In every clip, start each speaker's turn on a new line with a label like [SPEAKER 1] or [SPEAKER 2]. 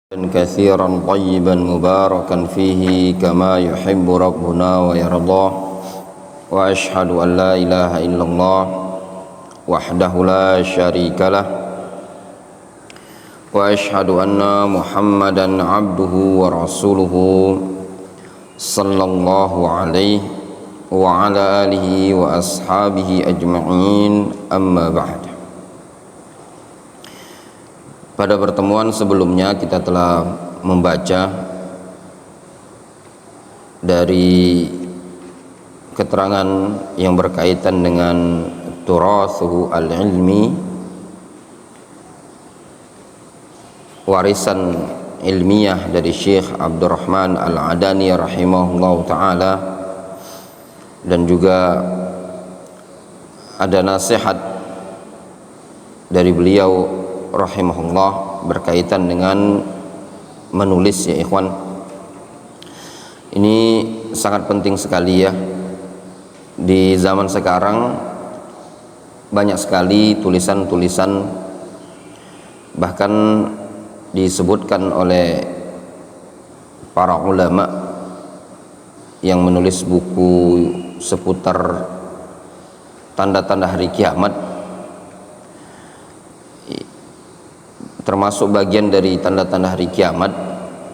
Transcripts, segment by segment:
[SPEAKER 1] كثيرا طيبا مباركا فيه كما يحب ربنا ويرضاه وأشهد أن لا إله إلا الله وحده لا شريك له وأشهد أن محمدا عبده ورسوله صلى الله عليه وعلى آله وأصحابه أجمعين أما بعد. Pada pertemuan sebelumnya kita telah membaca dari keterangan yang berkaitan dengan turathu al-ilmi, warisan ilmiah dari Syekh Abdurrahman Al-Adani rahimahullah ta'ala, dan juga ada nasihat dari beliau rahimahullah berkaitan dengan menulis, ya ikhwan. Ini sangat penting sekali ya. Di zaman sekarang banyak sekali tulisan-tulisan, bahkan disebutkan oleh para ulama yang menulis buku seputar tanda-tanda hari kiamat. Termasuk bagian dari tanda-tanda hari kiamat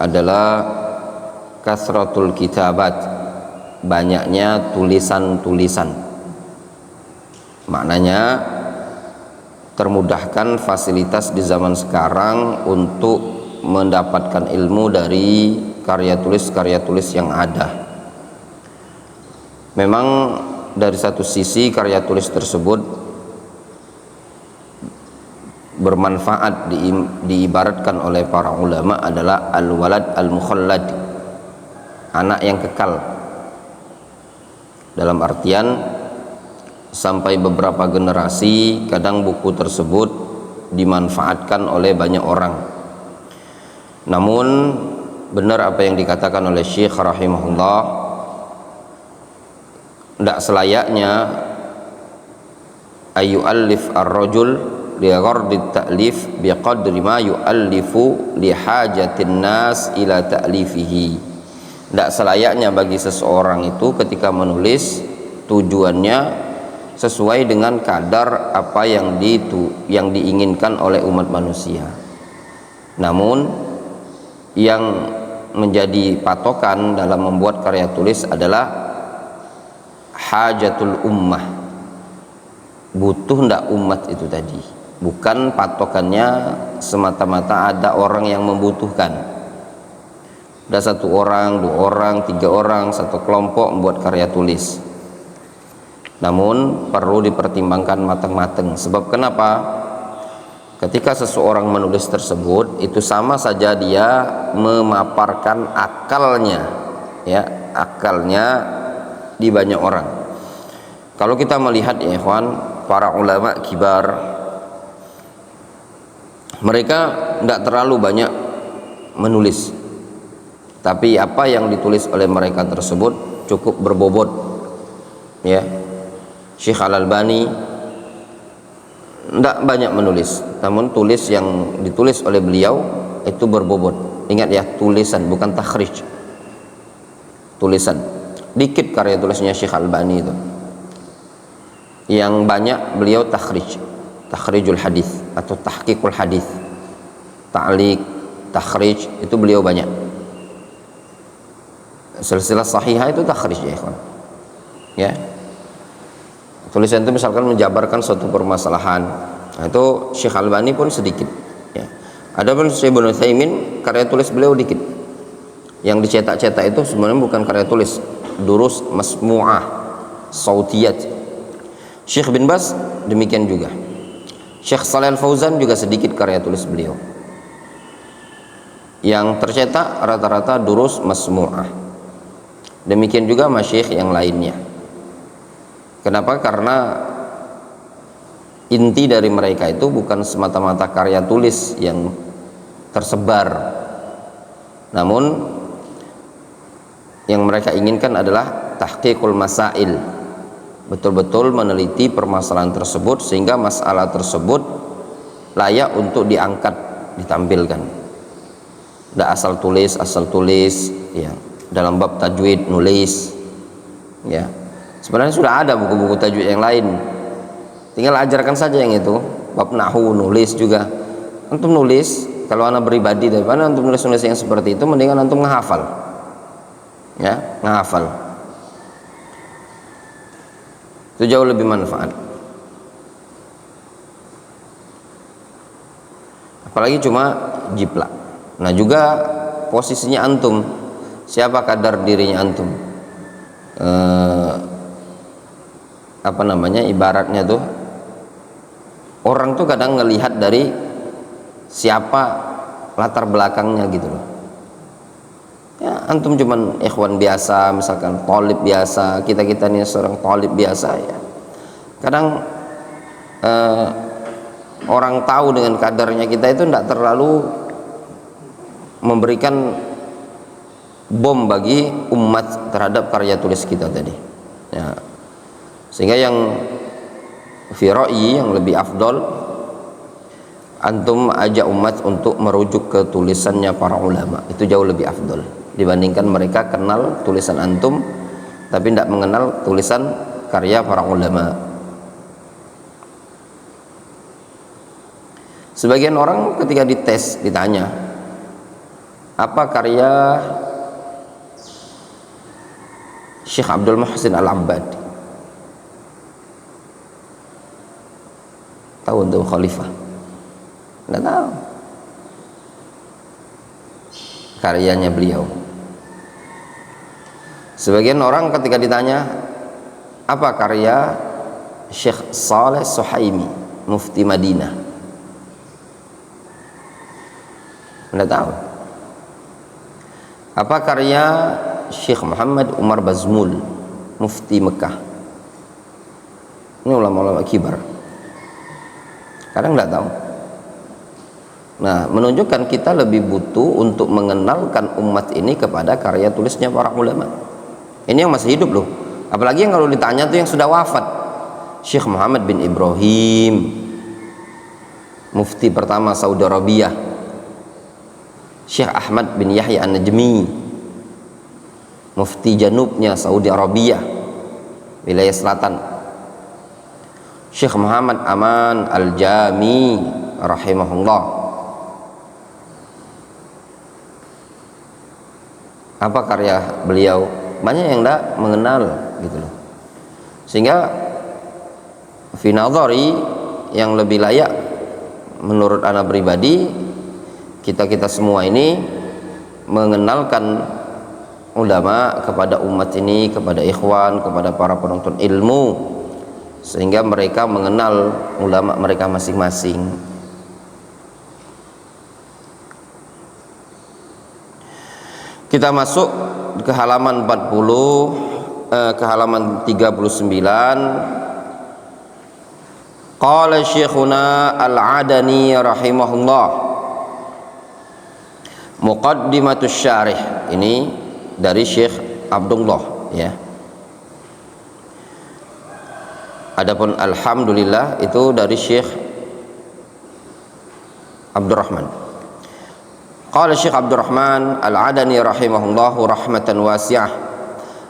[SPEAKER 1] adalah kasratul kitabat, banyaknya tulisan-tulisan. Maknanya termudahkan fasilitas di zaman sekarang untuk mendapatkan ilmu dari karya tulis yang ada. Memang dari satu sisi karya tulis tersebut bermanfaat, diibaratkan oleh para ulama adalah al-walad al-mukhallad, anak yang kekal, dalam artian sampai beberapa generasi kadang buku tersebut dimanfaatkan oleh banyak orang. Namun benar apa yang dikatakan oleh Syekh rahimahullah, tidak selayaknya ayyu'allif ar-rajul lighardit ta'lif biqadri ma yu'allifu lihajatin nas ila ta'lifihi. Tidak selayaknya bagi seseorang itu ketika menulis tujuannya sesuai dengan kadar apa yang diinginkan oleh umat manusia. Namun yang menjadi patokan dalam membuat karya tulis adalah hajatul ummah, butuh ndak umat itu tadi. Bukan patokannya semata-mata ada orang yang membutuhkan. Ada satu orang, dua orang, tiga orang, satu kelompok membuat karya tulis. Namun perlu dipertimbangkan matang-matang. Sebab kenapa? Ketika seseorang menulis tersebut, itu sama saja dia memaparkan akalnya, ya, akalnya di banyak orang. Kalau kita melihat, ya ikhwan, para ulama kibar, mereka tidak terlalu banyak menulis, tapi apa yang ditulis oleh mereka tersebut cukup berbobot, ya. Syekh Al-Albani tidak banyak menulis, namun tulis yang ditulis oleh beliau itu berbobot. Ingat ya, tulisan, bukan takhrij, tulisan. Dikit karya tulisnya Syekh Al-Albani itu, yang banyak beliau takhrijul hadis atau tahqiqul hadis, ta'liq, takhrij, itu beliau banyak. Silsilah sahihah itu takhrij, ya ikhwan, ya. Tulisan itu misalkan menjabarkan suatu permasalahan, nah, itu Syekh Al-Albani pun sedikit, ya. Adapun Syekh Ibnu Utsaimin, karya tulis beliau dikit. Yang dicetak-cetak itu sebenarnya bukan karya tulis, durus masmu'ah, sautiyat. Syekh bin Baz demikian juga. Syekh Shalih Al-Fauzan juga sedikit karya tulis beliau. Yang tercetak rata-rata durus masmu'ah. Demikian juga masyayikh yang lainnya. Kenapa? Karena inti dari mereka itu bukan semata-mata karya tulis yang tersebar, namun yang mereka inginkan adalah tahqiqul masail, betul-betul meneliti permasalahan tersebut sehingga masalah tersebut layak untuk diangkat, ditampilkan. Tidak asal tulis ya. Dalam bab tajwid nulis ya. Sebenarnya sudah ada buku-buku tajwid yang lain, tinggal ajarkan saja yang itu. Bab nahwu nulis juga. Antum nulis, kalau anak pribadi daripada antum nulis yang seperti itu, mendingan antum ngehafal ya, ngehafal itu jauh lebih manfaat. Apalagi cuma jiplak. Nah juga posisinya antum, siapa kadar dirinya antum, apa namanya, ibaratnya tuh orang tuh kadang ngelihat dari siapa latar belakangnya gitu loh ya. Antum cuman ikhwan biasa, misalkan thalib biasa, kita ini seorang thalib biasa ya, kadang orang tahu dengan kadarnya kita itu tidak terlalu memberikan bom bagi umat terhadap karya tulis kita tadi ya. Sehingga yang firai, yang lebih afdol, antum ajak umat untuk merujuk ke tulisannya para ulama, itu jauh lebih afdol dibandingkan mereka kenal tulisan antum tapi tidak mengenal tulisan karya para ulama. Sebagian orang ketika dites ditanya apa karya Syekh Abdul Muhsin Al-Abbad, tahu untuk khalifah? Tidak tahu karyanya beliau. Sebagian orang ketika ditanya apa karya Syekh Saleh Suhaimi, mufti Madinah, tidak tahu. Apa karya Syekh Muhammad Umar Bazmul, mufti Mekah? Ini ulama-ulama kibar, kadang tidak tahu. Nah, menunjukkan kita lebih butuh untuk mengenalkan umat ini kepada karya tulisnya para ulama. Ini yang masih hidup loh. Apalagi yang kalau ditanya tuh yang sudah wafat. Syekh Muhammad bin Ibrahim, mufti pertama Saudi Arabia. Syekh Ahmad bin Yahya An-Najmi, mufti janubnya Saudi Arabia, wilayah selatan. Syekh Muhammad Aman Al-Jami rahimahullah. Apa karya beliau? Banyak yang tidak mengenal gitu loh. Sehingga fi nadhari yang lebih layak menurut ana pribadi, kita semua ini mengenalkan ulama kepada umat ini, kepada ikhwan, kepada para penuntut ilmu, sehingga mereka mengenal ulama mereka masing-masing. Kita masuk ke halaman 40, ke halaman 39. Qala Syekhuna Al-Adani rahimahullah, Muqaddimatus Syarih. Ini dari Syekh Abdullah ya. Adapun alhamdulillah itu dari Syekh Abdurrahman. Qala Syekh Abdurrahman Al-Adani rahimahullahu rahmatan wasi'ah.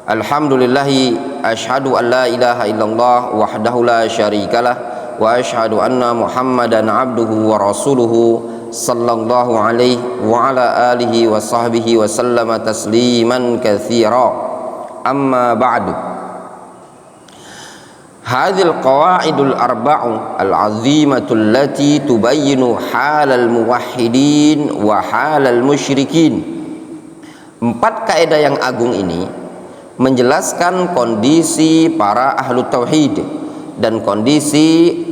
[SPEAKER 1] Alhamdulillahi asyhadu an la ilaha illallah wahdahu la syarikalah wa asyhadu anna Muhammadan abduhu wa rasuluhu sallallahu alaihi wa ala alihi wa sahbihi wa sallama tasliman katsira. Amma ba'du. Hadhil qawaidul arba'u al-'azimatu allati tubayyinu halal muwahhidin wa halal musyrikin. 4 kaidah yang agung ini menjelaskan kondisi para ahlu tauhid dan kondisi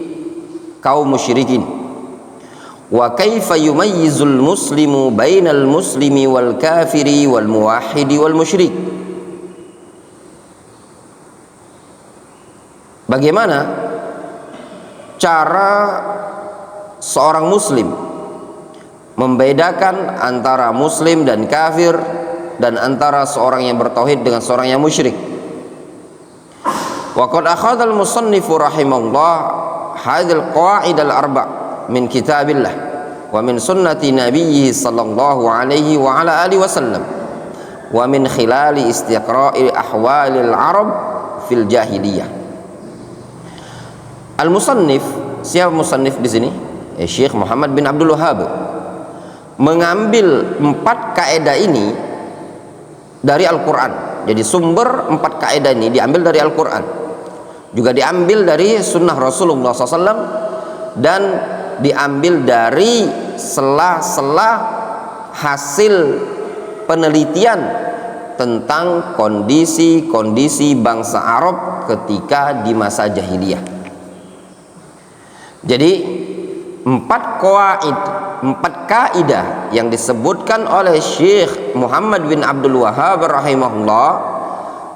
[SPEAKER 1] kaum musyrikin. Wa kaifa yumayyizul muslimu bainal muslimi wal kafiri wal muwahhidi wal musyrik. Bagaimana cara seorang muslim membedakan antara muslim dan kafir, dan antara seorang yang bertauhid dengan seorang yang musyrik. Wa qad akhadha al-musannif rahimahullah hadhil qawaid al-arba' min kitabillah. wa min sunnati nabiyhi sallallahu alaihi wa ala alihi wasallam wa min khilali istiqra'i ahwalil arab fil jahiliyah. Al-musannif, siapa musannif di sini? Syekh Muhammad bin Abdul Wahhab mengambil 4 kaidah ini dari Al-Qur'an. Jadi sumber 4 kaidah ini diambil dari Al-Qur'an, juga diambil dari sunnah Rasulullah SAW, dan diambil dari sela-sela hasil penelitian tentang kondisi-kondisi bangsa Arab ketika di masa jahiliyah. Jadi 4 kaidah yang disebutkan oleh Syekh Muhammad bin Abdul Wahhab rahimahullah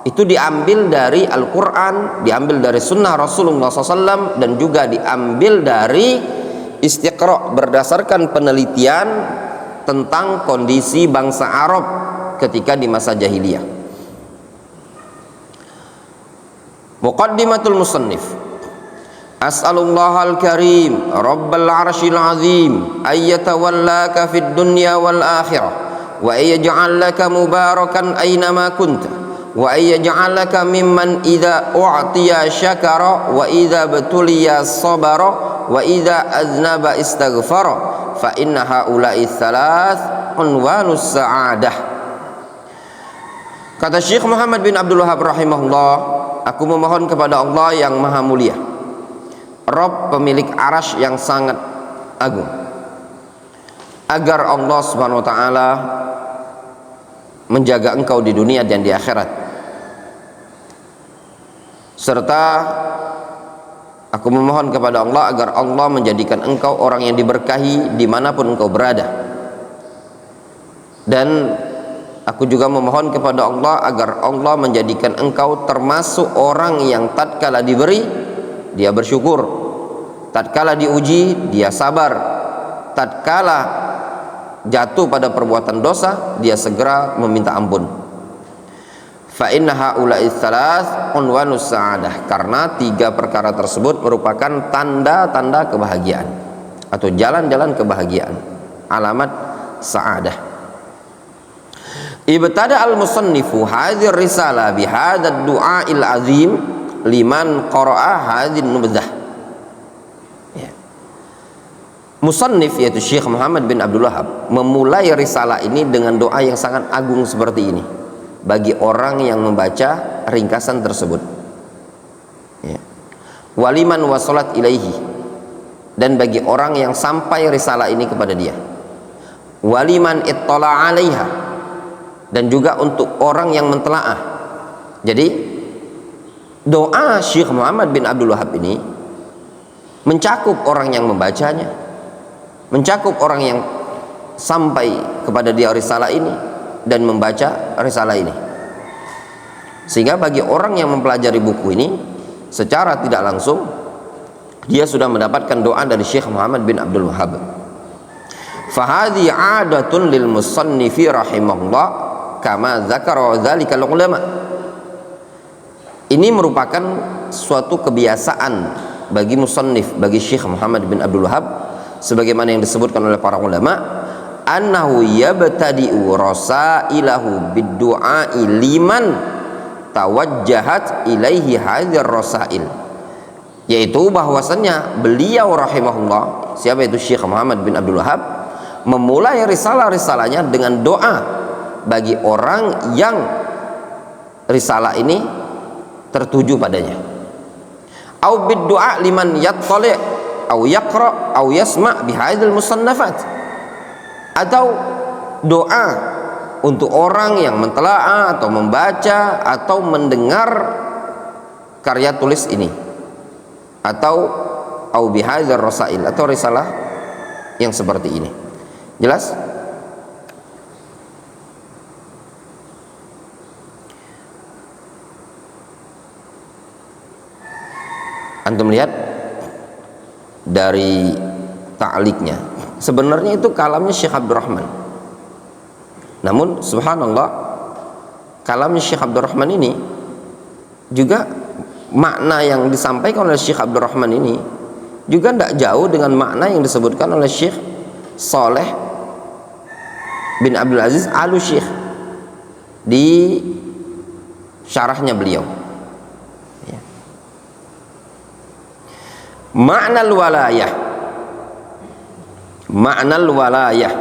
[SPEAKER 1] itu diambil dari Al-Quran, diambil dari sunnah Rasulullah SAW, dan juga diambil dari istiqra' berdasarkan penelitian tentang kondisi bangsa Arab ketika di masa jahiliyah. Muqaddimatul musannif. As'alullahal karim rabbal arshil azim ayyatawallaka fid dunya wal akhirah wa ayyaj'al laka mubarakan aynama kunta wa ayyaj'alaka mimman idza u'tiya syakara wa idza batuliya sabara wa idza aznaba istaghfara fa inna haula'i thalath unwanus sa'adah. Kata Syekh Muhammad bin Abdul Wahhab rahimahullah, aku memohon kepada Allah yang maha mulia, Rabb pemilik arasy yang sangat agung, agar Allah subhanahu wa ta'ala menjaga engkau di dunia dan di akhirat, serta aku memohon kepada Allah agar Allah menjadikan engkau orang yang diberkahi dimanapun engkau berada. Dan aku juga memohon kepada Allah agar Allah menjadikan engkau termasuk orang yang tatkala diberi dia bersyukur, tatkala diuji dia sabar, tatkala jatuh pada perbuatan dosa dia segera meminta ampun. Fa inna haula'i tsalath unwanus sa'adah, karena 3 perkara tersebut merupakan tanda-tanda kebahagiaan atau jalan-jalan kebahagiaan, alamat sa'adah. Ibtada al-musannifu hadhir risalah bihadzal du'a'il azim liman qara'a hadhin nubdzah. Ya. Musannif yaitu Syekh Muhammad bin Abdul Wahhab memulai risalah ini dengan doa yang sangat agung seperti ini bagi orang yang membaca ringkasan tersebut. Ya. Waliman wasalat ilaihi, dan bagi orang yang sampai risalah ini kepada dia. Waliman ittala 'alaiha, dan juga untuk orang yang mentelaah. Jadi doa Syekh Muhammad bin Abdul Wahhab ini mencakup orang yang membacanya, mencakup orang yang sampai kepada dia risalah ini dan membaca risalah ini, sehingga bagi orang yang mempelajari buku ini secara tidak langsung dia sudah mendapatkan doa dari Syekh Muhammad bin Abdul Wahhab. Fahadhi 'adatun lil musannifi rahimahullah kama dzakara dzalikal ulama. Ini merupakan suatu kebiasaan bagi musannif, bagi Syekh Muhammad bin Abdul Wahhab, sebagaimana yang disebutkan oleh para ulama, annahu yabtadi'u rasailahu bid-du'a'i liman tawajjahat ilaihi hadzal rasail, yaitu bahwasannya beliau rahimahullah, siapa itu Syekh Muhammad bin Abdul Wahhab, memulai risalah-risalahnya dengan doa bagi orang yang risalah ini tertuju padanya. Au bid-du'a liman yattali' au yaqra' au yasma' bihadzal musannafat, atau doa untuk orang yang mentelaah atau membaca atau mendengar karya tulis ini, atau au bihadzal rasail, atau risalah yang seperti ini. Jelas? Antum lihat dari ta'liqnya, sebenarnya itu kalamnya Syekh Abdurrahman, namun subhanallah kalamnya Syekh Abdurrahman ini juga makna yang disampaikan oleh Syekh Abdurrahman ini juga tidak jauh dengan makna yang disebutkan oleh Syekh Saleh bin Abdul Aziz Al-Syekh di syarahnya beliau. Ya. Ma'nal walayah. Ma'nal walayah.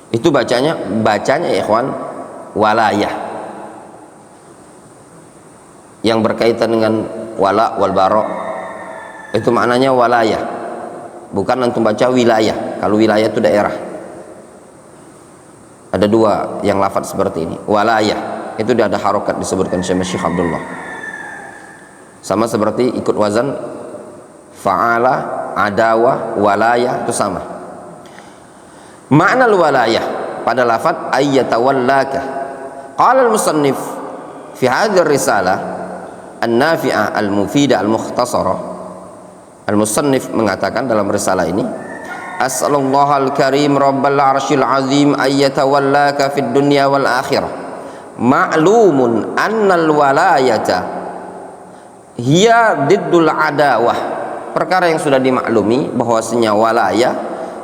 [SPEAKER 1] Itu bacanya ikhwan, walayah. Yang berkaitan dengan wala wal bara, itu maknanya walayah. Bukan antum baca wilayah. Kalau wilayah itu daerah. Ada dua yang lafaz seperti ini. Walayah itu dia ada harokat disebutkan Syekh Abdullah. Sama seperti ikut wazan fa'ala, adawa, walayah itu sama. Makna walayah pada lafaz ayyatawallaka. Qala al-musannif fi hadhihi risalah an-nafi'ah al-mufidah al-mukhtasarah. Al-musannif mengatakan dalam risalah ini, as'alullah al-karim rabbal arsyil azim ayyatawallaka fid dunya wal akhirah. Ma'lumun annal walayata hiya diddul adawah. Perkara yang sudah dimaklumi bahwasanya walayah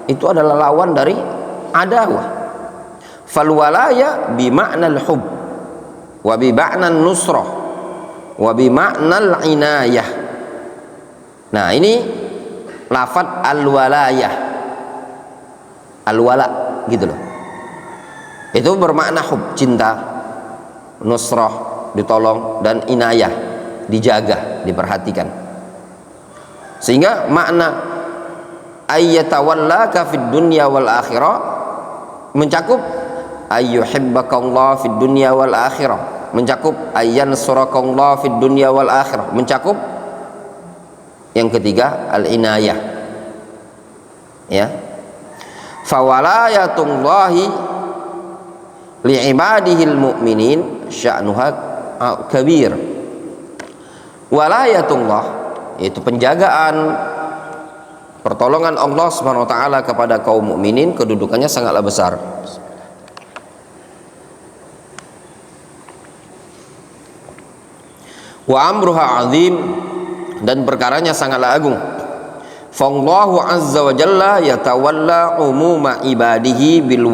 [SPEAKER 1] itu adalah lawan dari adawah. Fal walaya bi ma'nal hub wa bi ma'nan nusrah wa bi ma'nal inayah. Nah, ini lafaz al-walayah, al-wala gitu loh. Itu bermakna hub, cinta, nusrah, ditolong, dan inayah, dijaga, diperhatikan. Sehingga makna ayyatawallaka fid dunya wal akhirah mencakup ayyuhibbakallah fid dunya wal akhirah, mencakup ayyansurakallah fid dunya wal akhirah, mencakup yang ketiga al-inayah. Ya. Fawalayatullahi li'ibadihil mu'minin sya'nuha kabir. Walayatullah yaitu penjagaan, pertolongan Allah Subhanahu wa taala kepada kaum mukminin kedudukannya sangatlah besar. Wa amruha azim, dan perkaranya sangatlah agung. Fallahu azza wa jalla yatawalla umuma ibadihi bil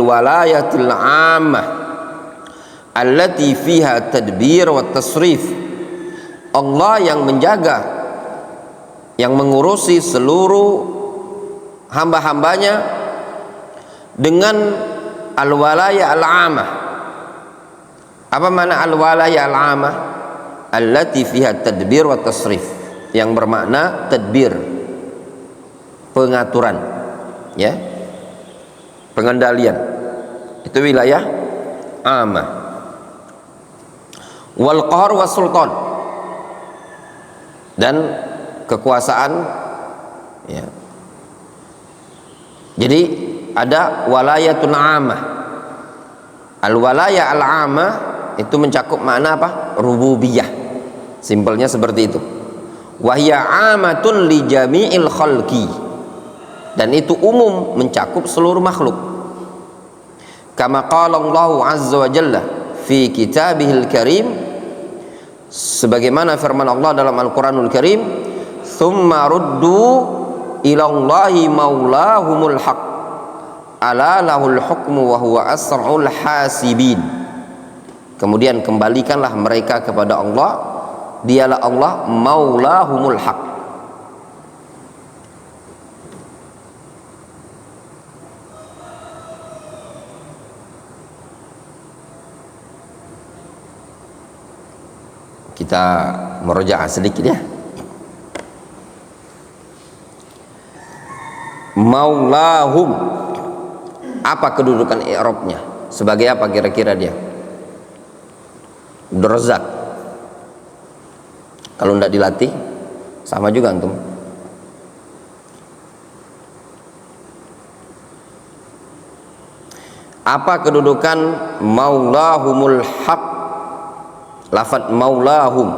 [SPEAKER 1] walayatil ammah allati fiha tadbir wa tasrif. Allah yang menjaga, yang mengurusi seluruh hamba-hambanya dengan al-walaya al-amah. Apa makna al-walaya al-amah? Allati fiha tadbir wa tasrif, yang bermakna tadbir, pengaturan, ya, pengendalian. Itu wilayah amah. Wal qahr was sultan, dan kekuasaan, ya. Jadi ada walayatun amah. Al-walaya al-amah itu mencakup makna apa? Rububiyah. Simpelnya seperti itu. Wahya amatun li jami'il khalqi, dan itu umum, mencakup seluruh makhluk. Kama qala Allah azza wa jalla fi kitabihil karim, sebagaimana firman Allah dalam Al-Qur'anul Karim, tsumma ruddu ila Allahi maulahumul haq ala lahul hukmu wa huwa asra'ul hasibin. Kemudian kembalikanlah mereka kepada Allah, dialah Allah maulahumul haq. Kita merujaah sedikit ya. Maulahum, apa kedudukan i'rabnya? Sebagai apa kira-kira dia? Abdurrazzaq. Kalau tidak dilatih sama juga antum. Apa kedudukan maulahumul haq? Lafaz maulahum.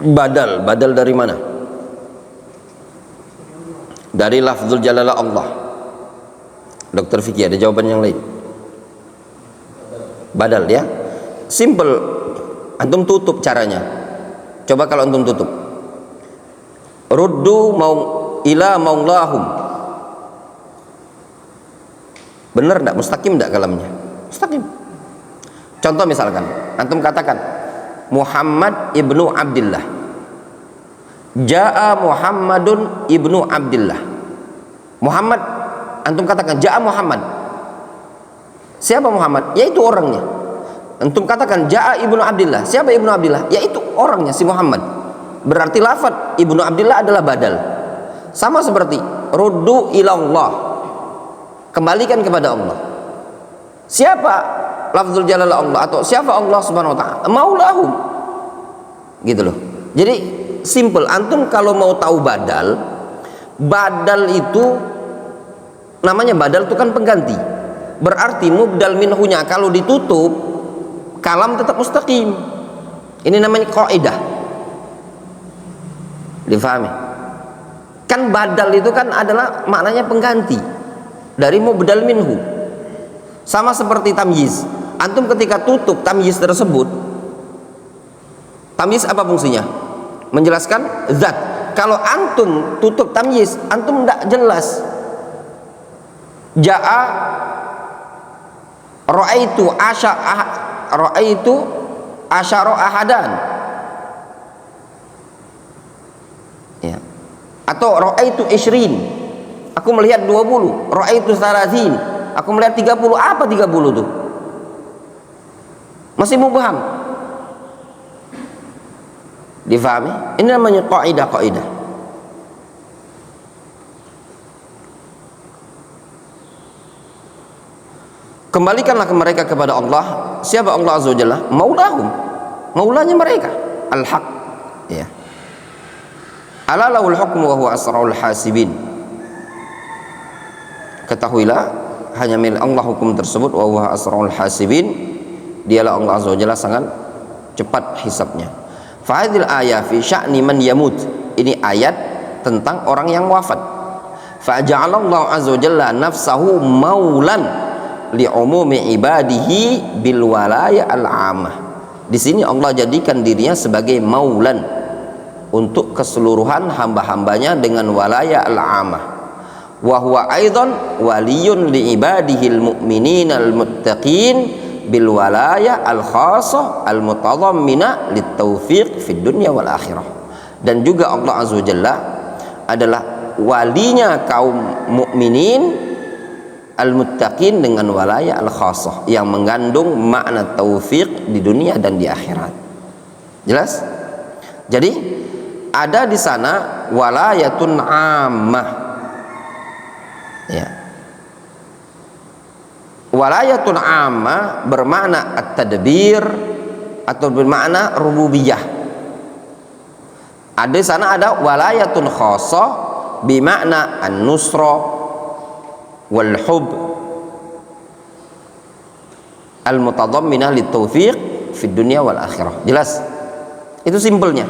[SPEAKER 1] Badal dari mana? dari lafzul jalalah Allah. Dokter Fikih ada jawaban yang lain? Badal ya, simple. Antum tutup caranya. Coba kalau antum tutup, ruddu mau ila maulahum, bener enggak? Mustaqim enggak kalamnya? Mustaqim. Contoh misalkan antum katakan Muhammad ibnu Abdillah, jaa Muhammadun ibnu Abdillah. Muhammad, antum katakan jaa Muhammad. Siapa Muhammad? Yaitu orangnya. Antum katakan jaa ibnu Abdillah. Siapa ibnu Abdillah? Yaitu orangnya, si Muhammad. Berarti lafaz ibnu Abdillah adalah badal. Sama seperti ruddu ilallah, kembalikan kepada Allah. Siapa lafzul jalalah Allah, atau siapa Allah subhanahu wa ta'ala? Maulahum, gitu loh. Jadi simple. Antum kalau mau tahu badal, badal itu namanya badal itu kan pengganti. Berarti mubdal minhunya kalau ditutup, kalam tetap mustaqim. Ini namanya kaidah. Difahami? Kan badal itu kan adalah maknanya pengganti dari mubdal minhu. Sama seperti tamyiz. Antum ketika tutup tamyiz tersebut, tamyiz apa fungsinya? Menjelaskan zat. Kalau antum tutup tamyiz, antum tidak jelas. Jaa ra'aitu asyara ahadan, ya. Atau ra'aitu ishrin, aku melihat 20. Ra'aitu salasin, aku melihat 30. Apa 30 tuh? Masih mubham. Difahami? Ini namanya kaidah. Kembalikanlah mereka kepada Allah. Siapa Allah azza wa jalla? Maulahum, maulanya mereka, al-haq, ya. Ala lahul hukmu wa huwa asraul hasibin. Ketahuilah, hanya milik Allah hukum tersebut, wa huwa asraul hasibin. Dialah Allah azza wa jalla sangat cepat hisabnya. Fa hadhil ayat fi sya'ni man yamut. Ini ayat tentang orang yang wafat. Fa ja'alallahu azza wa jalla nafsahu maulan li umumi ibadihi bil walaya al-amah. Di sini Allah jadikan dirinya sebagai maulan untuk keseluruhan hamba-hambanya dengan walaya al-amah. Wa huwa aidan waliyun li ibadihil mu'minin al-muttaqin bil walaya al-khassah al-mutadammina lit taufiq fid dunya wal akhirah. Dan juga Allah azza wa jalla adalah walinya kaum mukminin al-muttaqin dengan walaya al-khassah yang mengandung makna taufiq di dunia dan di akhirat. Jelas? Jadi ada di sana walayatun ammah, ya. Walayatun ammah bermakna at-tadbir atau bermakna rububiyah. Ada di sana ada walayatun khassah bermakna an-nusra wal hub al mutadamminah lit taufiq fid dunya wal akhirah. Jelas? Itu simpelnya.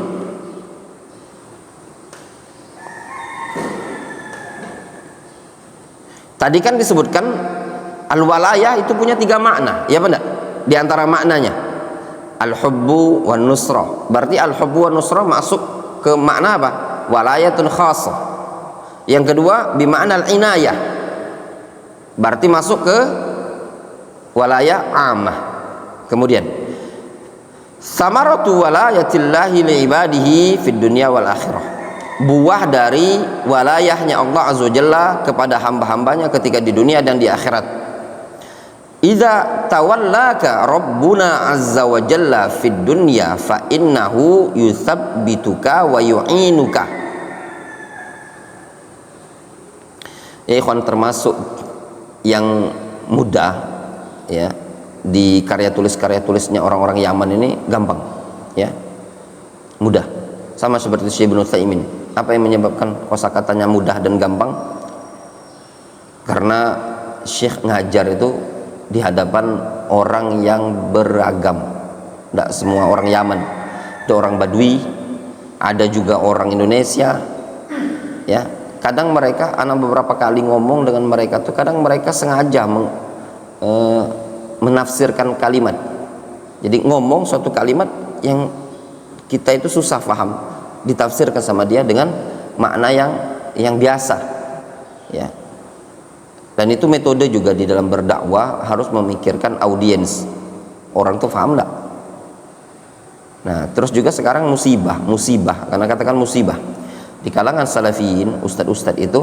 [SPEAKER 1] Tadi kan disebutkan al walayah itu punya 3 makna, ya benar? Di antara maknanya al hubbu wan nusra. Berarti al hubbu wan nusra masuk ke makna apa? Walayatun khassah. Yang kedua bi makna al inayah, berarti masuk ke walayah ammah. Kemudian samaratu walayatillahi li ibadihi fid dunya wal akhirah. Buah dari walayahnya Allah azza jalla kepada hamba-hambanya ketika di dunia dan di akhirat. Idza tawallaka rabbuna azza wa jalla fid dunya fa innahu yuthabbituka wa yu'inuka. Ya ikhwan, termasuk yang mudah, ya, di karya tulisnya orang-orang Yaman ini gampang, ya, mudah. Sama seperti Syekh Ibnu Utsaimin. Apa yang menyebabkan kosakatanya mudah dan gampang? Karena Syekh ngajar itu di hadapan orang yang beragam. Tidak semua orang Yaman, ada orang Badui, ada juga orang Indonesia, ya, kadang mereka, anak beberapa kali ngomong dengan mereka tuh, kadang mereka sengaja menafsirkan kalimat. Jadi ngomong suatu kalimat yang kita itu susah paham, ditafsirkan sama dia dengan makna yang biasa, ya. Dan itu metode juga di dalam berdakwah, harus memikirkan audiens, orang tuh paham enggak. Nah, terus juga sekarang musibah, karena katakan musibah di kalangan salafiyin, ustadz-ustadz itu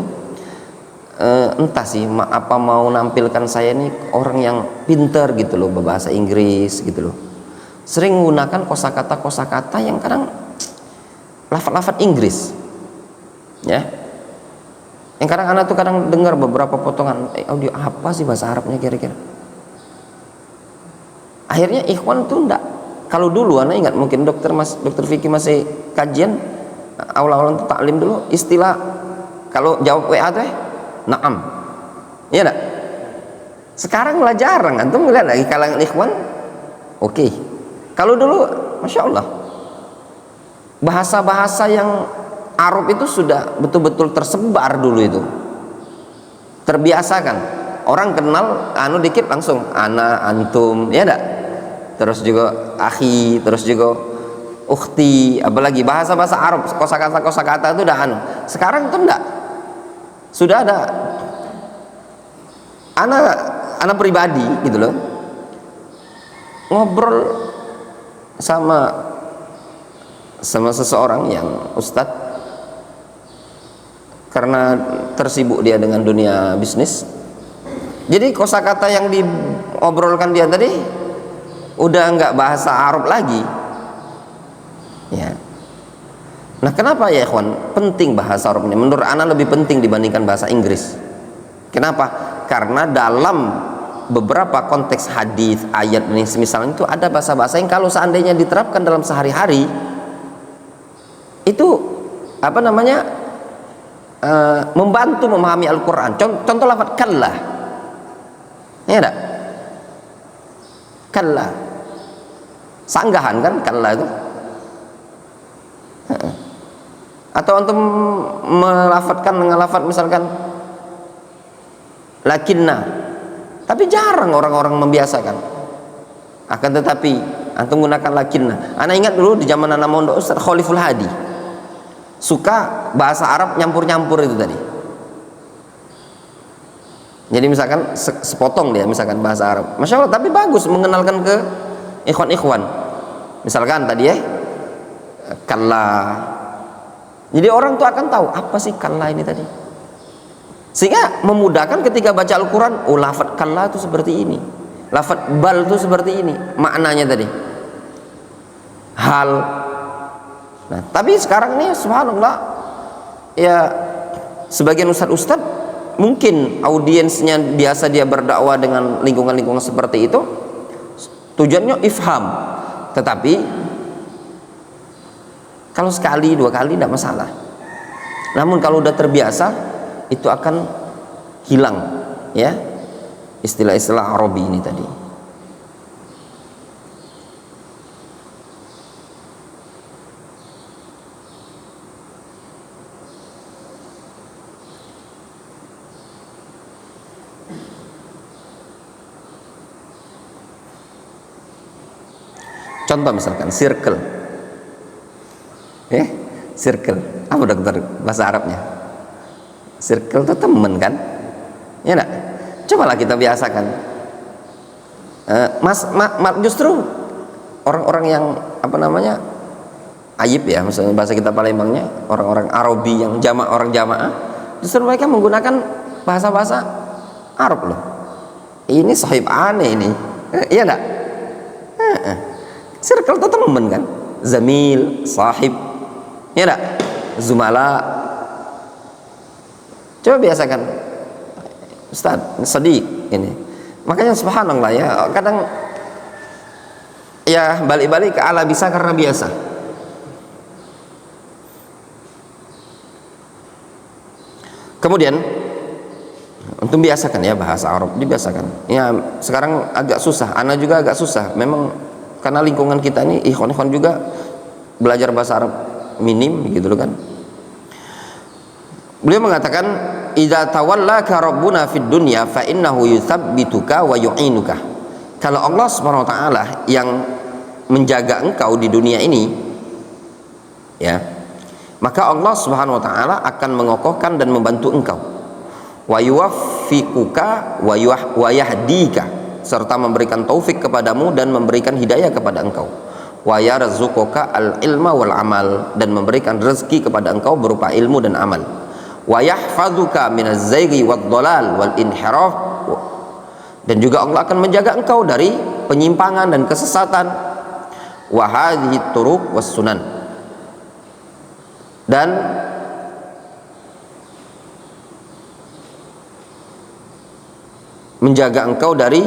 [SPEAKER 1] entah sih apa mau nampilkan saya ini orang yang pinter gitu loh, berbahasa Inggris gitu loh, sering menggunakan kosakata yang kadang lafaz-lafaz Inggris, ya, yang kadang anak tuh kadang dengar beberapa potongan audio, apa sih bahasa Arabnya kira-kira. Akhirnya ikhwan tuh enggak. Kalau dulu anak ingat, mungkin dokter Vicky masih kajian awal-awal untuk taklim dulu, istilah kalau jawab WA tuh na'am, iya enggak? Sekarang lah jarang, antum ngeliat lagi kalangan ikhwan. Oke. Kalau dulu Masya Allah, bahasa-bahasa yang Arab itu sudah betul-betul tersebar dulu, itu terbiasakan. Orang kenal dikit langsung ana, antum, ya enggak? Terus juga akhi, terus juga ukhti, apalagi bahasa-bahasa Arab, kosakata itu udah Sekarang tuh enggak. Sudah ada anak pribadi gitu loh, ngobrol sama seseorang yang ustadz, karena tersibuk dia dengan dunia bisnis. Jadi kosakata yang diobrolkan dia tadi udah nggak bahasa Arab lagi, ya. Nah, kenapa ya ikhwan penting bahasa Arab ini? Menurut ana lebih penting dibandingkan bahasa Inggris. Kenapa? Karena dalam beberapa konteks hadis, ayat ini misalnya itu ada bahasa-bahasa yang kalau seandainya diterapkan dalam sehari-hari itu membantu memahami Al-Quran. Contoh lafaz kallah, ya enggak? Kallah, sanggahan kan kallah itu. Atau untuk dengan lafaz misalkan lakinna, tapi jarang orang-orang membiasakan. Akan tetapi antum gunakan lakinna. Ana ingat dulu di zaman ana mondok Ustaz Khaliful Hadi suka bahasa Arab nyampur-nyampur itu tadi. Jadi misalkan sepotong dia misalkan bahasa Arab, Masya Allah, tapi bagus mengenalkan ke ikhwan-ikhwan. Misalkan tadi kalla. Jadi orang tuh akan tahu apa sih kalla ini tadi. Sehingga memudahkan ketika baca Al-Quran, lafaz kalla itu seperti ini, lafaz bal itu seperti ini, maknanya tadi. Hal. Nah, tapi sekarang nih subhanallah, ya sebagian ustadz mungkin audiensnya biasa dia berdakwah dengan lingkungan-lingkungan seperti itu, tujuannya ifham, tetapi kalau sekali dua kali tidak masalah. Namun kalau udah terbiasa itu akan hilang, ya, istilah-istilah Arabi ini tadi. Contoh misalkan circle, circle, apa dokter bahasa Arabnya? Circle itu teman kan, ya enggak? Cobalah kita biasakan. Justru orang-orang yang ayib ya, misalnya bahasa kita Palembangnya, orang-orang Arabi yang orang jamaah, justru mereka menggunakan bahasa-bahasa Arab loh. Ini sahib aneh ini, iya enggak? Circle itu teman kan, zamil, sahib, ya enggak? Zumala. Coba biasakan, Ustaz, sadiq ini. Makanya subhanallah ya, kadang ya balik-balik ke ala bisa karena biasa. Kemudian untuk biasakan ya bahasa Arab, dibiasakan. Ya sekarang agak susah, ana juga agak susah. Memang karena lingkungan kita ini ikhwan-ikhwan juga belajar bahasa Arab minim gitu loh kan. Beliau mengatakan, idza tawallaka rabbuna fid dunya fa innahu yuthabbituka wa yu'inuka. Kalau Allah Subhanahu wa taala yang menjaga engkau di dunia ini, ya, maka Allah Subhanahu wa taala akan mengokohkan dan membantu engkau. Wa yuwaffiquka wa yahdika, serta memberikan taufik kepadamu dan memberikan hidayah kepada engkau. Wa yarzuquka al-ilma wal amal, dan memberikan rezeki kepada engkau berupa ilmu dan amal. Wa yahfazuka minaz zayghi wad dhalal wal inhiraf, dan juga Allah akan menjaga engkau dari penyimpangan dan kesesatan. Wa hadhihi turuq was sunan, dan menjaga engkau dari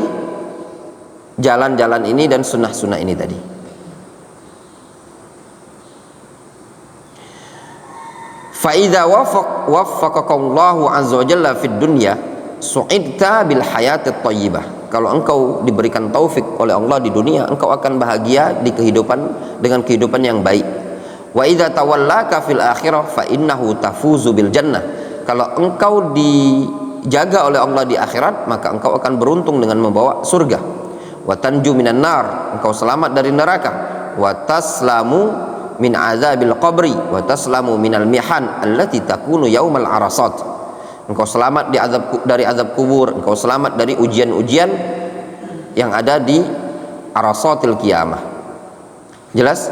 [SPEAKER 1] jalan-jalan ini dan sunnah-sunnah ini tadi. Fa idza waffaqakallahu azza wa jalla fid dunya su'idta bil hayatit thayyibah. Kalau engkau diberikan taufik oleh Allah di dunia, engkau akan bahagia di kehidupan dengan kehidupan yang baik. Wa idza tawallaka fil akhirah fa innahu tafuzu bil jannah. Kalau engkau dijaga oleh Allah di akhirat, maka engkau akan beruntung dengan membawa surga. Wa tanju minan nar, engkau selamat dari neraka. Wa taslamu min azabil qabri wa taslamu minal mihan allati takunu yaumal arasat. Engkau selamat dari azab kubur, engkau selamat dari ujian-ujian yang ada di arasatil qiyamah. Jelas?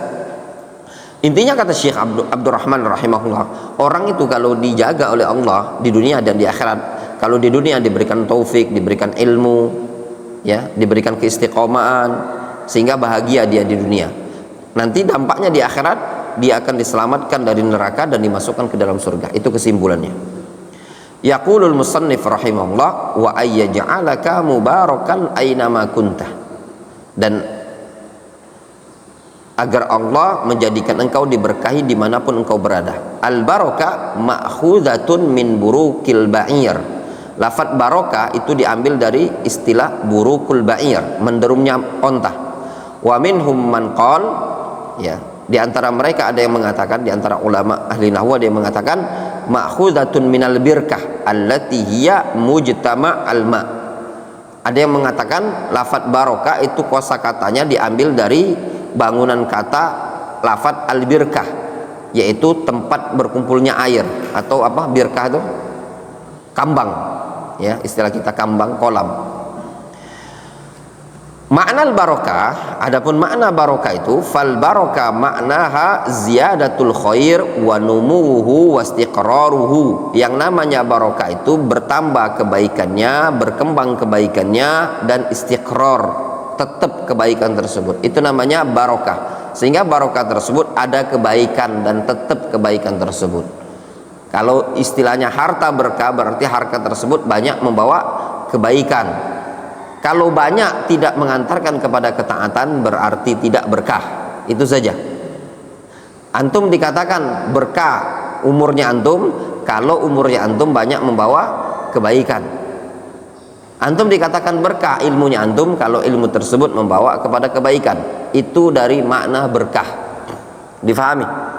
[SPEAKER 1] Intinya kata Syekh Abdurrahman rahimahullah, orang itu kalau dijaga oleh Allah di dunia dan di akhirat, kalau di dunia diberikan taufik, diberikan ilmu, ya, diberikan keistiqomahan sehingga bahagia dia di dunia, nanti dampaknya di akhirat dia akan diselamatkan dari neraka dan dimasukkan ke dalam surga. Itu kesimpulannya. Yaqulul musannif rahimahullah wa ayyaj'alaka mubarakan aynama kunta, dan agar Allah menjadikan engkau diberkahi dimanapun engkau berada. Al barakah ma'khuzatun min burukil ba'ir. Lafaz barakah itu diambil dari istilah burukul ba'ir, menderumnya onta. Wa minhum man qala, ya, di antara mereka ada yang mengatakan, di antara ulama ahli nahwu ada yang mengatakan ma'khuzatun minal birkah allati hiya mujtama' al-ma. Ada yang mengatakan lafaz barakah itu kosakatanya diambil dari bangunan kata lafaz al-birkah, yaitu tempat berkumpulnya air, atau apa birkah itu? Kambang, ya, istilah kita kambang, kolam. Makna al-barakah, adapun makna barakah itu, fal barakah maknaha ziyadatul khair wa numuhu wa istiqraruhu. Yang namanya barakah itu bertambah kebaikannya, berkembang kebaikannya, dan istiqrar, tetap kebaikan tersebut. Itu namanya barakah. Sehingga barakah tersebut ada kebaikan dan tetap kebaikan tersebut. Kalau istilahnya harta berkah, berarti harta tersebut banyak membawa kebaikan. Kalau banyak tidak mengantarkan kepada ketaatan, berarti tidak berkah. Itu saja. Antum dikatakan berkah umurnya antum kalau umurnya antum banyak membawa kebaikan. Antum dikatakan berkah ilmunya antum kalau ilmu tersebut membawa kepada kebaikan. Itu dari makna berkah. Difahami?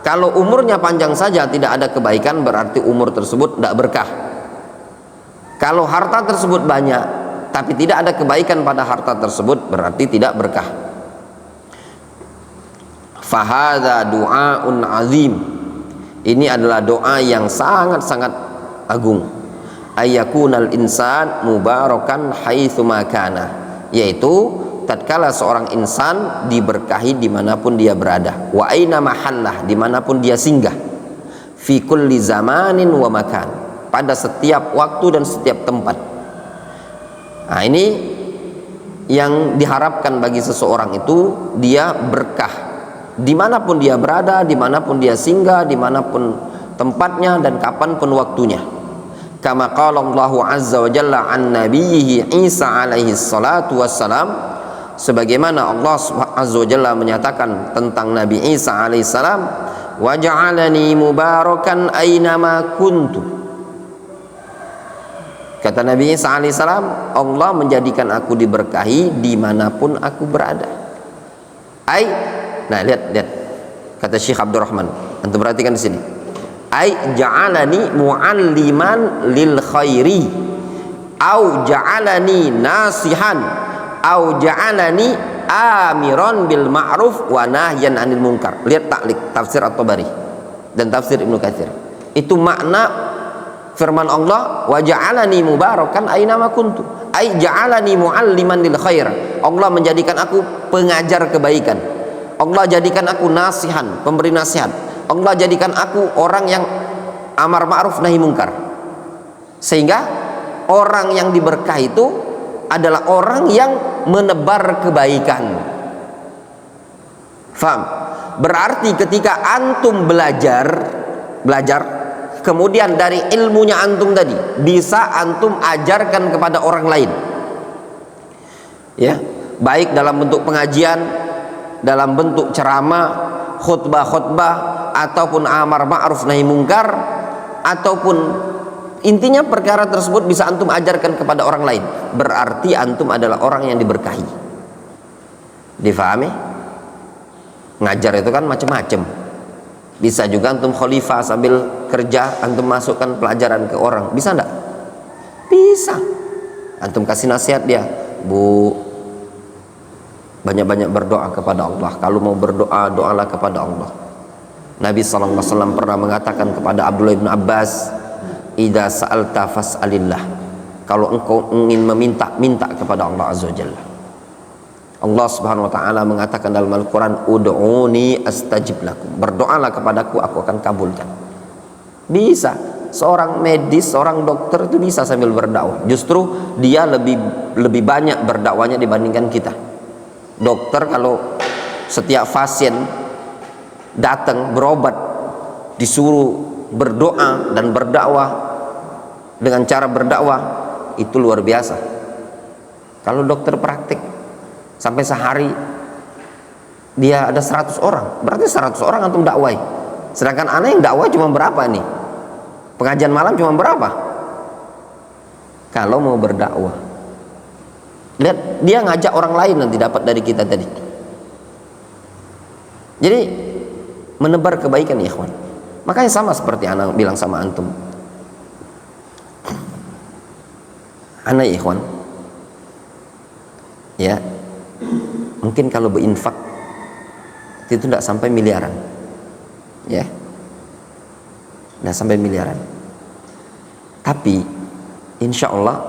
[SPEAKER 1] Kalau umurnya panjang saja tidak ada kebaikan, berarti umur tersebut tidak berkah. Kalau harta tersebut banyak tapi tidak ada kebaikan pada harta tersebut, berarti tidak berkah. Fahadha du'aun azim. Ini adalah doa yang sangat-sangat agung. Ayyakunal insan mubarakan haitsu ma kana, yaitu tatkala seorang insan diberkahi dimanapun dia berada. Wa aina mahallah, dimanapun dia singgah. Fi kulli zamanin wa makan, pada setiap waktu dan setiap tempat. Nah, ini yang diharapkan bagi seseorang itu, dia berkah dimanapun dia berada, dimanapun dia singgah, dimanapun tempatnya dan kapanpun waktunya. Kama qala Allahu azza wa jalla an nabiyhi Isa alaihi salatu wassalam, sebagaimana Allah azza wa jalla menyatakan tentang Nabi Isa alaihi salam, wa ja'alani mubarakan aynama kuntu. Kata Nabi Isa alaihissalam, Allah menjadikan aku diberkahi dimanapun aku berada. Nah lihat kata Syekh Abdurrahman, antum perhatikan di sini. ai ja'alani mu'alliman lil khairi au ja'alani nasihan au ja'alani amiran bil ma'ruf wa nahyan 'anil munkar. Lihat taklik tafsir At-Tabari dan tafsir Ibnu Katsir. Itu makna firman Allah, wa ja'alani mubarakan aina ma kuntu, ai ja'alani mu'alliman lil khair. Allah menjadikan aku pengajar kebaikan, Allah jadikan aku nasihan, pemberi nasihat, Allah jadikan aku orang yang amar ma'ruf nahi mungkar. Sehingga orang yang diberkahi itu adalah orang yang menebar kebaikan. Faham? Berarti ketika antum belajar kemudian dari ilmunya antum tadi bisa antum ajarkan kepada orang lain, ya, baik dalam bentuk pengajian, dalam bentuk ceramah, khutbah ataupun amar ma'ruf nahi mungkar, ataupun intinya perkara tersebut bisa antum ajarkan kepada orang lain. Berarti antum adalah orang yang diberkahi. Difahami? Ngajar itu kan macam-macam. Bisa juga antum khalifah sambil kerja antum masukkan pelajaran ke orang, bisa enggak? Bisa. Antum kasih nasihat dia, Bu, banyak-banyak berdoa kepada Allah. Kalau mau berdoa, doalah kepada Allah. Nabi SAW pernah mengatakan kepada Abdullah bin Abbas, idza sa'alta fas'alillah. Kalau engkau ingin meminta, minta kepada Allah Azza wa Jalla. Allah Subhanahu wa taala mengatakan dalam Al-Qur'an, ud'uni astajib lakum. Berdoalah kepadaku, aku akan kabulkan. Bisa. Seorang medis, seorang dokter itu bisa sambil berdakwah. Justru dia lebih banyak berdakwahnya dibandingkan kita. Dokter kalau setiap pasien datang berobat disuruh berdoa dan berdakwah dengan cara berdakwah itu luar biasa. Kalau dokter praktik sampai sehari dia ada 100 orang, berarti 100 orang antum dakwai. Sedangkan anak yang dakwah cuma berapa nih? Pengajian malam cuma berapa? Kalau mau berdakwah, lihat dia ngajak orang lain nanti dapat dari kita tadi. Jadi menebar kebaikan ya ikhwan. Makanya sama seperti anak bilang sama antum, anak ya ikhwan, ya mungkin kalau berinfak itu tidak sampai miliaran, ya, tidak sampai miliaran. Tapi insya Allah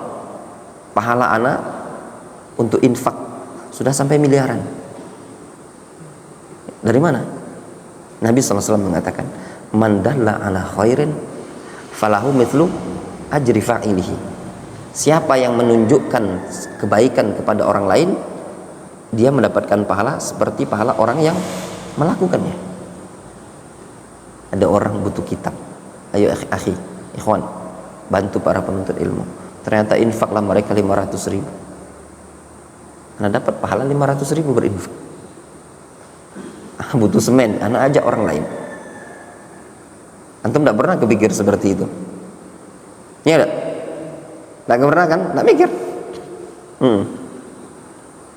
[SPEAKER 1] pahala anak untuk infak sudah sampai miliaran. Dari mana? Nabi SAW mengatakan, man dalla ala khairin falahu mithlu ajri fa'ilihi. Siapa yang menunjukkan kebaikan kepada orang lain, dia mendapatkan pahala seperti pahala orang yang melakukannya. Ada orang butuh kitab, ayo akhi, ikhwan, bantu para penuntut ilmu. Ternyata infaklah mereka 500.000. Karena dapat pahala 500.000 berinfak. Butuh semen, anak ajak orang lain. Antum tidak pernah kepikir seperti itu? Ya tidak pernah kan? Tidak mikir.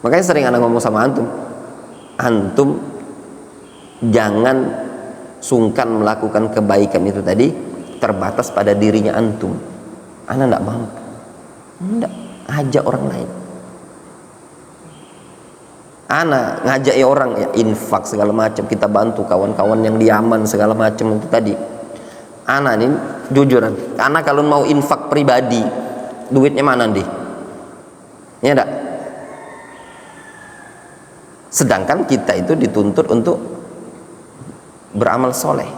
[SPEAKER 1] Makanya sering anak ngomong sama antum jangan sungkan melakukan kebaikan itu tadi terbatas pada dirinya antum. Anak tidak mampu, tidak, ajak orang lain. Anak ngajak ya orang, ya infak segala macam, kita bantu kawan-kawan yang di Yaman segala macam itu tadi. Anak ini jujur, anak kalau mau infak pribadi, duitnya mana nih? Ya enggak? Sedangkan kita itu dituntut untuk beramal soleh.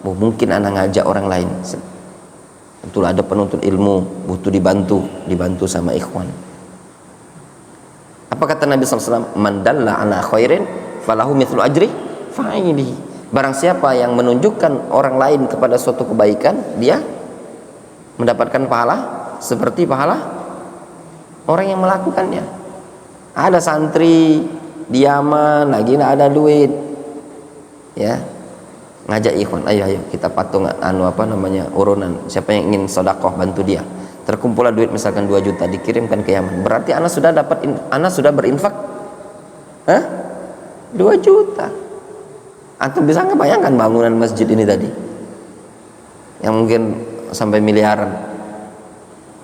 [SPEAKER 1] Mungkin anak ngajak orang lain. Itulah ada penuntut ilmu, butuh dibantu sama ikhwan. Apa kata Nabi SAW? Man dalla ala khairin falahu mithlu ajri fa'ilihi. Barang siapa yang menunjukkan orang lain kepada suatu kebaikan, dia mendapatkan pahala seperti pahala orang yang melakukannya. Ada santri di Yaman lagi tidak ada duit, ya, ngajak ikhwan, ayo kita patung urunan, siapa yang ingin sedekah bantu dia. Terkumpullah duit misalkan 2 juta dikirimkan ke Yaman. Berarti anak sudah berinfak 2 juta. Antum bisa nggak bayangkan bangunan masjid ini tadi? yang mungkin sampai miliaran.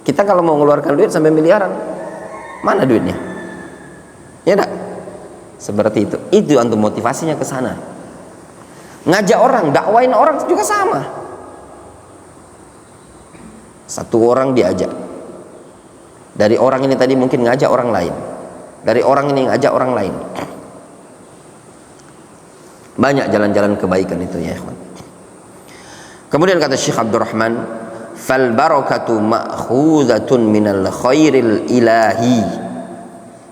[SPEAKER 1] Kita kalau mau mengeluarkan duit sampai miliaran, mana duitnya? Ya enggak? Seperti itu. Itu antum motivasinya ke sana. Ngajak orang, dakwain orang juga sama. Satu orang diajak. Dari orang ini tadi mungkin ngajak orang lain. Dari orang ini ngajak orang lain. Banyak jalan-jalan kebaikan itu ya ikhwan. Kemudian kata Syekh Abdurrahman, fal barakatu ma'khuzatun minal khairil ilahi.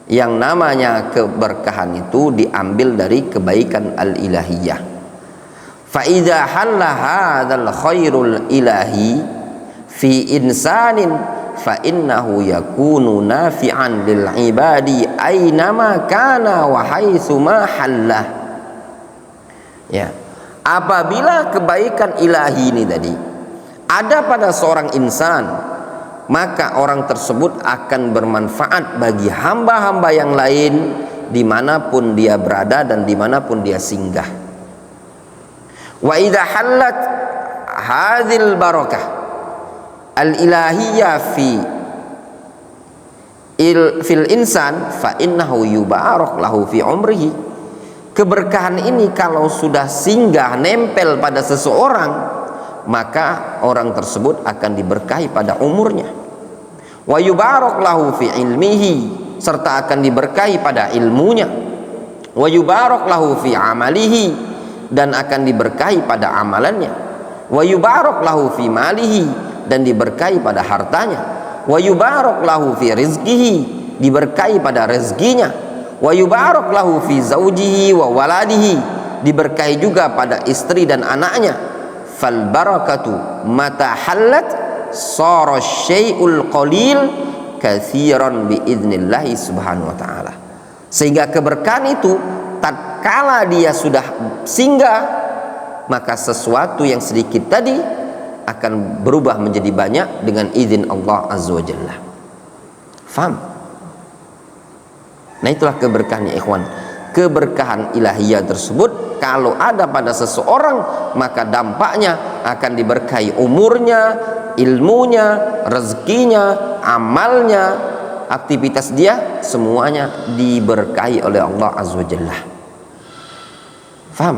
[SPEAKER 1] Yang namanya keberkahan itu diambil dari kebaikan al-ilahiyah. Fa idza halla hadzal khairul ilahi fi insanin fa innahu yakunu nafi'an lil ibadi aynama kana wa haitsu ma hallah. Ya, apabila kebaikan ilahi ini tadi ada pada seorang insan, maka orang tersebut akan bermanfaat bagi hamba-hamba yang lain dimanapun dia berada dan dimanapun dia singgah. Wa idza hallat hadhil barakah al-ilahiyah fil insan fa innahu yubarak lahu fi umrihi. Keberkahan ini kalau sudah singgah nempel pada seseorang, maka orang tersebut akan diberkahi pada umurnya. Wa yubarak lahu fi ilmihi, serta akan diberkahi pada ilmunya. Wa yubarak lahu fi amalihi, dan akan diberkahi pada amalannya. Wa yubarak lahu fi malihi, dan diberkahi pada hartanya. Wa yubarak lahu fi rizqihi, diberkahi pada rezekinya. Wa yubarak lahu fi zaujihi wa waladihi, diberkahi juga pada istri dan anaknya. Fal barakatu mata halat sara syai'ul qalil katsiran bi idznillah subhanahu wa ta'ala. Sehingga keberkahan itu tatkala dia sudah singgah, maka sesuatu yang sedikit tadi akan berubah menjadi banyak dengan izin Allah azza wa jalla. Faham? Nah, itulah keberkahan ya ikhwan. Keberkahan ilahiyah tersebut kalau ada pada seseorang, maka dampaknya akan diberkahi umurnya, ilmunya, rezekinya, amalnya, aktivitas dia, semuanya diberkahi oleh Allah azza wa jalla. Faham?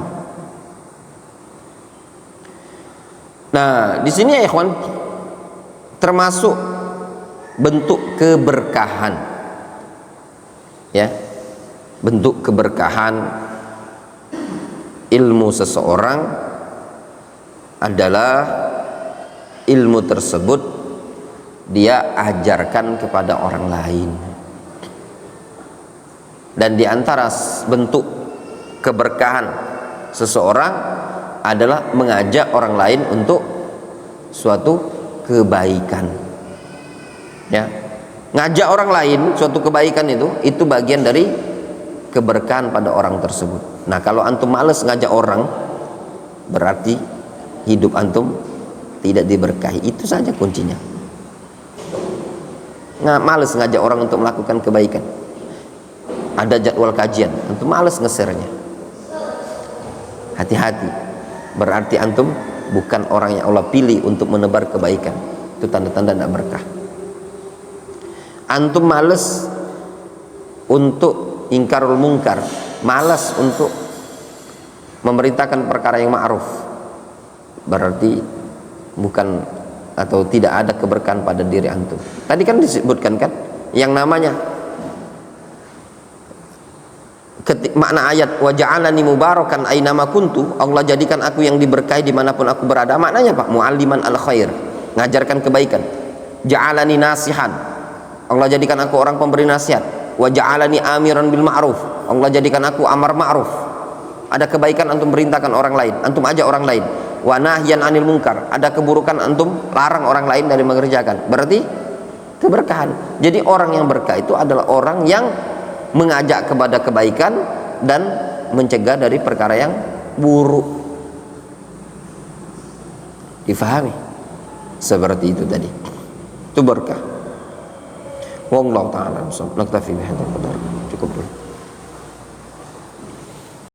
[SPEAKER 1] Nah, di sini ya ikhwan, termasuk bentuk keberkahan. Ya, bentuk keberkahan ilmu seseorang adalah ilmu tersebut dia ajarkan kepada orang lain. Dan di antara bentuk keberkahan seseorang adalah mengajak orang lain untuk suatu kebaikan. Ya, ngajak orang lain suatu kebaikan itu bagian dari keberkahan pada orang tersebut. Nah, kalau antum malas ngajak orang, berarti hidup antum tidak diberkahi. Itu saja kuncinya. Malas ngajak orang untuk melakukan kebaikan. Ada jadwal kajian, antum malas nge-share-nya. Hati-hati, berarti antum bukan orang yang Allah pilih untuk menebar kebaikan. Itu tanda-tanda tidak berkah. Antum malas untuk ingkarul mungkar, malas untuk memerintahkan perkara yang ma'ruf, berarti bukan atau tidak ada keberkahan pada diri antum. Tadi kan disebutkan kan yang namanya makna ayat wa ja'alani mubarakan ainama kuntu, Allah jadikan aku yang diberkahi dimanapun aku berada. Maknanya Pak, mu'alliman al khair, ngajarkan kebaikan. Ja'alani nasihan, Allah jadikan aku orang pemberi nasihat. Wa ja'alani amiran bil ma'ruf, Allah jadikan aku amar ma'ruf. Ada kebaikan antum perintahkan orang lain, antum ajak orang lain. Wa nahyan anil munkar, ada keburukan antum larang orang lain dari mengerjakan. Berarti keberkahan. Jadi orang yang berkah itu adalah orang yang mengajak kepada kebaikan dan mencegah dari perkara yang buruk. Difahami? Seperti itu tadi. Itu berkah. Wallahu ta'ala naktafi bihadzal qadar. Cukup dulu.